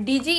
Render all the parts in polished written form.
DG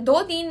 2-3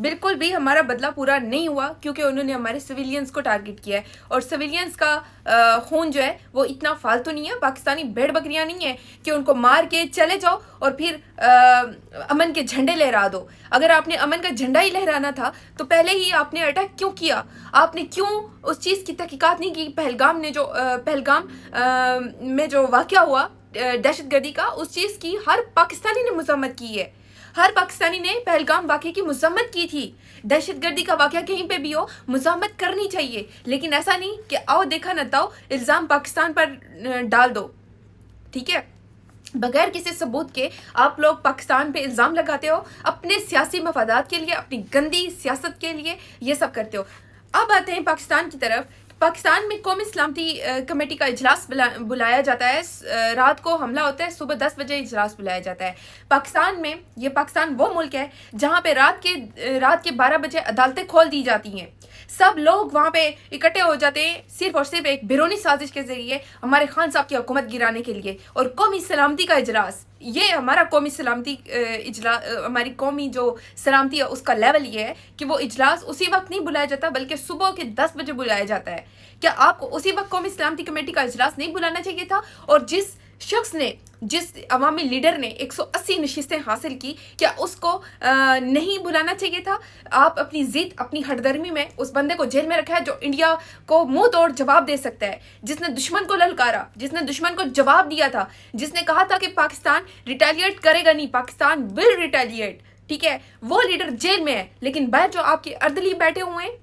بالکل بھی ہمارا بدلہ پورا نہیں ہوا کیونکہ انہوں نے ہمارے سویلینز کو ٹارگٹ کیا ہے، اور سویلینز کا خون جو ہے وہ اتنا فالتو نہیں ہے، پاکستانی بھیڑ بکریاں نہیں ہیں کہ ان کو مار کے چلے جاؤ اور پھر امن کے جھنڈے لہرا دو۔ اگر آپ نے امن کا جھنڈا ہی لہرانا تھا تو پہلے ہی آپ نے اٹیک کیوں کیا؟ آپ نے کیوں اس چیز کی تحقیقات نہیں کی؟ پہلگام میں جو واقعہ ہوا دہشت گردی کا، اس چیز کی ہر پاکستانی نے مذمت کی ہے، ہر پاکستانی نے پہلگام واقعے کی مذمت کی تھی۔ دہشت گردی کا واقعہ کہیں پہ بھی ہو مذمت کرنی چاہیے، لیکن ایسا نہیں کہ آؤ دیکھا نہ تاؤ الزام پاکستان پر ڈال دو، ٹھیک ہے؟ بغیر کسی ثبوت کے آپ لوگ پاکستان پہ الزام لگاتے ہو، اپنے سیاسی مفادات کے لیے، اپنی گندی سیاست کے لیے یہ سب کرتے ہو۔ اب آتے ہیں پاکستان کی طرف۔ پاکستان میں قومی سلامتی کمیٹی کا اجلاس بلایا جاتا ہے، رات کو حملہ ہوتا ہے، صبح 10 بجے اجلاس بلایا جاتا ہے۔ پاکستان وہ ملک ہے جہاں پہ رات کے 12 بجے عدالتیں کھول دی جاتی ہیں، سب لوگ وہاں پہ اکٹھے ہو جاتے ہیں صرف اور صرف ایک بیرونی سازش کے ذریعے ہمارے خان صاحب کی حکومت گرانے کے لیے۔ اور قومی سلامتی کا اجلاس، یہ ہمارا قومی سلامتی اجلاس، ہماری قومی جو سلامتی ہے اس کا لیول یہ ہے کہ وہ اجلاس اسی وقت نہیں بلایا جاتا بلکہ صبح کے 10 بجے بلایا جاتا ہے۔ کیا آپ کو اسی وقت قومی سلامتی کمیٹی کا اجلاس نہیں بلانا چاہیے تھا؟ اور جس عوامی لیڈر نے 180 نشستیں حاصل کی، کیا اس کو نہیں بلانا چاہیے تھا؟ آپ اپنی ضد، اپنی ہٹ درمی میں اس بندے کو جیل میں رکھا ہے جو انڈیا کو منہ توڑ جواب دے سکتا ہے، جس نے دشمن کو للکارا، جس نے دشمن کو جواب دیا تھا، جس نے کہا تھا کہ پاکستان ریٹیلیٹ کرے گا نہیں، پاکستان ول ریٹیلیٹ، ٹھیک ہے؟ وہ لیڈر جیل میں ہے، لیکن باہر جو آپ کے اردلی بیٹھے ہوئے ہیں،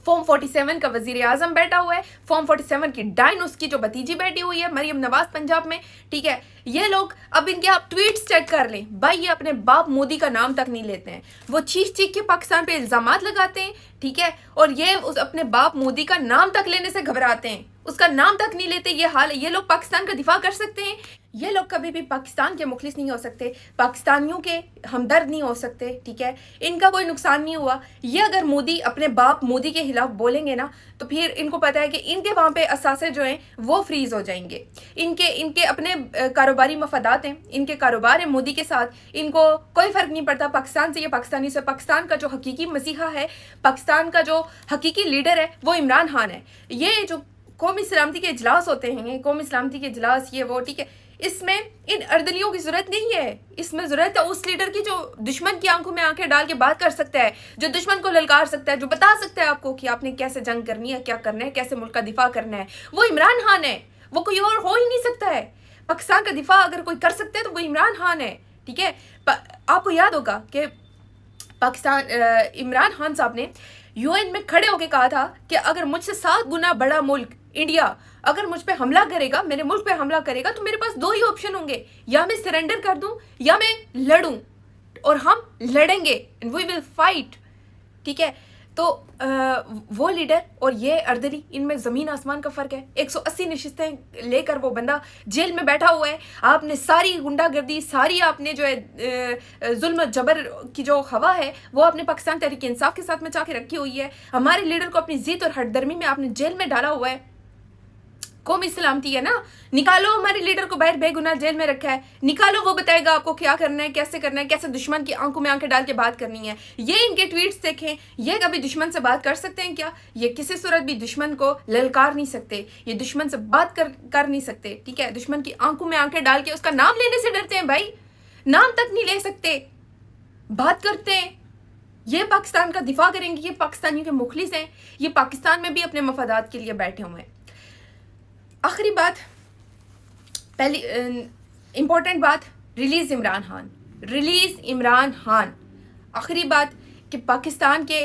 فارم 47 کا وزیر اعظم بیٹھا ہوا ہے، فارم 47 کی ڈائن اس کی جو بھتیجی بیٹھی ہوئی ہے مریم نواز پنجاب میں، ٹھیک ہے؟ یہ لوگ اب ان کے آپ ٹویٹس چیک کر لیں بھائی، یہ اپنے باپ مودی کا نام تک نہیں لیتے ہیں، وہ چیخ کے پاکستان پہ الزامات لگاتے ہیں، ٹھیک ہے؟ اور یہ اپنے باپ مودی کا نام تک لینے سے گھبراتے ہیں، اس کا نام تک نہیں لیتے۔ یہ حال ہے، یہ لوگ پاکستان کا دفاع کر سکتے ہیں؟ یہ لوگ کبھی بھی پاکستان کے مخلص نہیں ہو سکتے، پاکستانیوں کے ہمدرد نہیں ہو سکتے، ٹھیک ہے؟ ان کا کوئی نقصان نہیں ہوا۔ یہ اگر مودی اپنے باپ مودی کے خلاف بولیں گے نا تو پھر ان کو پتہ ہے کہ ان کے وہاں پہ اثاثے جو ہیں وہ فریز ہو جائیں گے۔ ان کے اپنے کاروباری مفادات ہیں، ان کے کاروبار ہیں مودی کے ساتھ، ان کو کوئی فرق نہیں پڑتا پاکستان سے یا پاکستانی سے۔ پاکستان کا جو حقیقی مسیحا ہے، پاکستان کا جو حقیقی لیڈر ہے وہ عمران خان ہے۔ یہ جو قومی سلامتی کے اجلاس ہوتے ہیں، قومی سلامتی کے اجلاس یہ وہ، ٹھیک ہے، اس میں ان اردلیوں کی ضرورت نہیں ہے، اس میں ضرورت ہے اس لیڈر کی جو دشمن کی آنکھوں میں آنکھیں ڈال کے بات کر سکتا ہے، جو دشمن کو للکار سکتا ہے، جو بتا سکتا ہے آپ کو کہ آپ نے کیسے جنگ کرنی ہے، کیا کرنا ہے، کیسے ملک کا دفاع کرنا ہے۔ وہ عمران خان ہے، وہ کوئی اور ہو ہی نہیں سکتا ہے۔ پاکستان کا دفاع اگر کوئی کر سکتا ہے تو وہ عمران خان ہے، ٹھیک ہے؟ آپ کو یاد ہوگا کہ عمران خان صاحب نے UN میں کھڑے ہو کے کہا تھا کہ اگر مجھ سے 7 گنا بڑا ملک انڈیا اگر مجھ پہ حملہ کرے گا، میرے ملک پہ حملہ کرے گا، تو میرے پاس 2 ہی آپشن ہوں گے، یا میں سرنڈر کر دوں یا میں لڑوں، اور ہم لڑیں گے، وی ول فائٹ، ٹھیک ہے؟ تو وہ لیڈر اور یہ اردلی، ان میں زمین آسمان کا فرق ہے۔ 180 نشستیں لے کر وہ بندہ جیل میں بیٹھا ہوا ہے۔ آپ نے ساری غنڈہ گردی، ساری آپ نے جو ہے ظلم و جبر کی جو ہوا ہے وہ آپ نے پاکستان تحریک انصاف کے ساتھ مچا کے رکھی ہوئی ہے۔ ہمارے لیڈر کو اپنی ضد اور ہٹ درمی میں آپ نے جیل میں ڈالا ہوا ہے۔ قومی سلامتی ہے نا، نکالو ہمارے لیڈر کو، باہر بے گناہ جیل میں رکھا ہے، نکالو، وہ بتائے گا آپ کو کیا کرنا ہے، کیسے کرنا ہے، کیسے دشمن کی آنکھوں میں آنکھیں ڈال کے بات کرنی ہے۔ یہ ان کے ٹویٹس دیکھیں، یہ کبھی دشمن سے بات کر سکتے ہیں کیا؟ یہ کسی صورت بھی دشمن کو للکار نہیں سکتے، یہ دشمن سے بات کر نہیں سکتے، ٹھیک ہے؟ دشمن کی آنکھوں میں آنکھیں ڈال کے اس کا نام لینے سے ڈرتے ہیں بھائی، نام تک نہیں لے سکتے، بات کرتے ہیں۔ یہ پاکستان کا دفاع کریں گے، یہ پاکستانیوں کے مخلص ہیں، یہ پاکستان میں بھی اپنے مفادات کے لیے بیٹھے ہوئے ہیں۔ آخری بات، پہلی امپورٹنٹ بات، ریلیز عمران خان۔ آخری بات کہ پاکستان کے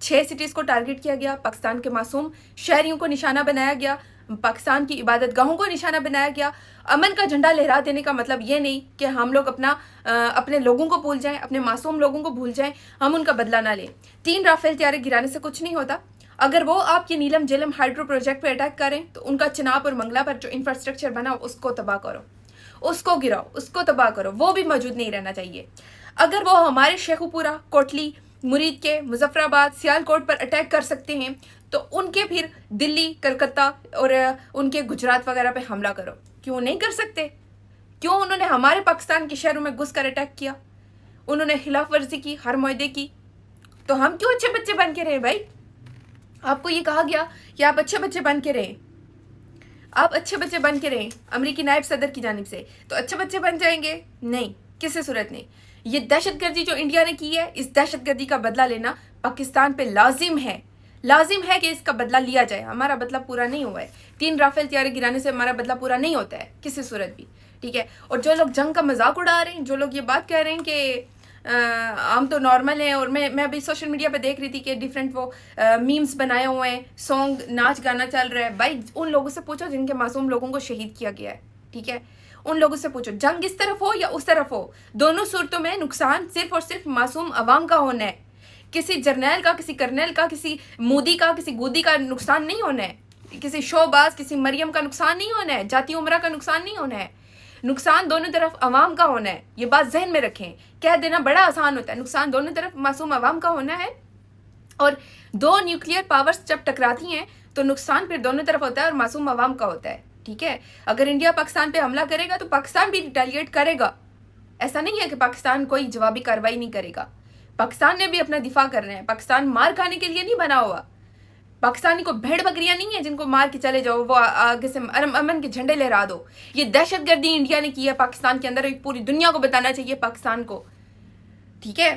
6 سٹیز کو ٹارگٹ کیا گیا، پاکستان کے معصوم شہریوں کو نشانہ بنایا گیا، پاکستان کی عبادت گاہوں کو نشانہ بنایا گیا۔ امن کا جھنڈا لہرا دینے کا مطلب یہ نہیں کہ ہم لوگ اپنے لوگوں کو بھول جائیں، اپنے معصوم لوگوں کو بھول جائیں، ہم ان کا بدلہ نہ لیں۔ 3 رافیل طیارے گرانے سے کچھ نہیں ہوتا۔ اگر وہ آپ کی نیلم جیلم ہائیڈرو پروجیکٹ پہ اٹیک کریں تو ان کا چناب اور منگلہ پر جو انفراسٹرکچر بنا اس کو تباہ کرو، اس کو گراؤ، اس کو تباہ کرو، وہ بھی موجود نہیں رہنا چاہیے۔ اگر وہ ہمارے شیخو پورہ، کوٹلی، مرید کے، مظفر آباد، سیالکوٹ پر اٹیک کر سکتے ہیں تو ان کے پھر دلی، کلکتہ اور ان کے گجرات وغیرہ پہ حملہ کرو۔ کیوں نہیں کر سکتے؟ کیوں انہوں نے ہمارے پاکستان کے شہروں میں گھس کر اٹیک کیا؟ انہوں نے خلاف ورزی کی، ہر معاہدے کی، تو ہم کیوں اچھے بچے بن کے رہیں بھائی؟ آپ کو یہ کہا گیا کہ آپ اچھے بچے بن کے رہیں، آپ اچھے بچے بن کے رہیں امریکی نائب صدر کی جانب سے، تو اچھے بچے بن جائیں گے؟ نہیں، کسی صورت نہیں۔ یہ دہشت گردی جو انڈیا نے کی ہے، اس دہشت گردی کا بدلہ لینا پاکستان پہ لازم ہے، لازم ہے کہ اس کا بدلہ لیا جائے۔ ہمارا بدلہ پورا نہیں ہوا ہے، 3 رافیل طیارے گرانے سے ہمارا بدلہ پورا نہیں ہوتا ہے کسی صورت بھی، ٹھیک ہے؟ اور جو لوگ جنگ کا مذاق اڑا رہے ہیں، جو لوگ یہ بات کہہ رہے ہیں کہ ہم تو نارمل ہیں، اور میں ابھی سوشل میڈیا پہ دیکھ رہی تھی کہ ڈیفرنٹ وہ میمز بنائے ہوئے ہیں، سانگ ناچ گانا چل رہا ہے، بھائی ان لوگوں سے پوچھو جن کے معصوم لوگوں کو شہید کیا گیا ہے، ٹھیک ہے؟ ان لوگوں سے پوچھو، جنگ اس طرف ہو یا اس طرف ہو، دونوں صورتوں میں نقصان صرف اور صرف معصوم عوام کا ہونا ہے۔ کسی جرنیل کا، کسی کرنیل کا، کسی مودی کا، کسی گودی کا نقصان نہیں ہونا ہے، کسی شوباز، کسی مریم کا نقصان نہیں ہونا ہے، جاتی عمرہ کا نقصان نہیں ہونا ہے، نقصان دونوں طرف عوام کا ہونا ہے۔ یہ بات ذہن میں رکھیں، کہہ دینا بڑا آسان ہوتا ہے، نقصان دونوں طرف معصوم عوام کا ہونا ہے۔ اور 2 نیوکلیئر پاورز جب ٹکراتی ہیں تو نقصان پھر دونوں طرف ہوتا ہے اور معصوم عوام کا ہوتا ہے، ٹھیک ہے؟ اگر انڈیا پاکستان پہ حملہ کرے گا تو پاکستان بھی ریٹیلیٹ کرے گا، ایسا نہیں ہے کہ پاکستان کوئی جوابی کارروائی نہیں کرے گا۔ پاکستان نے بھی اپنا دفاع کرنا ہے، پاکستان مار کھانے کے لیے نہیں بنا ہوا، پاکستانی کو بھیڑ بکریاں نہیں ہیں جن کو مار کے چلے جاؤ، وہ آگے سے امن کے جھنڈے لہرا دو۔ یہ دہشت گردی انڈیا نے کی ہے پاکستان کے اندر، ایک پوری دنیا کو بتانا چاہیے پاکستان کو، ٹھیک ہے؟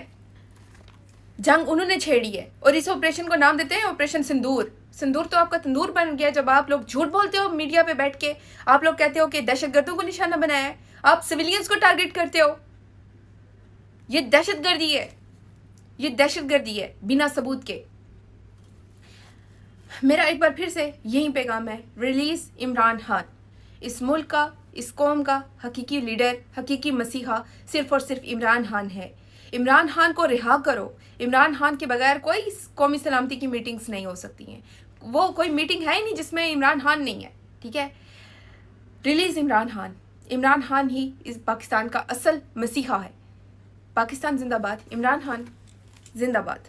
جنگ انہوں نے چھیڑی ہے، اور اس آپریشن کو نام دیتے ہیں آپریشن سندور۔ سندور تو آپ کا تندور بن گیا جب آپ لوگ جھوٹ بولتے ہو میڈیا پہ بیٹھ کے، آپ لوگ کہتے ہو کہ دہشت گردوں کو نشانہ بنایا ہے، آپ سویلینز کو ٹارگٹ کرتے ہو۔ یہ دہشت گردی ہے، یہ دہشت گردی ہے بنا ثبوت کے۔ میرا ایک بار پھر سے یہی پیغام ہے، ریلیز عمران خان۔ اس ملک کا، اس قوم کا حقیقی لیڈر، حقیقی مسیحا صرف اور صرف عمران خان ہے۔ عمران خان کو رہا کرو۔ عمران خان کے بغیر کوئی قومی سلامتی کی میٹنگز نہیں ہو سکتی ہیں، وہ کوئی میٹنگ ہے ہی نہیں جس میں عمران خان نہیں ہے، ٹھیک ہے؟ ریلیز عمران خان۔ عمران خان ہی اس پاکستان کا اصل مسیحا ہے۔ پاکستان زندہ باد، عمران خان زندہ باد۔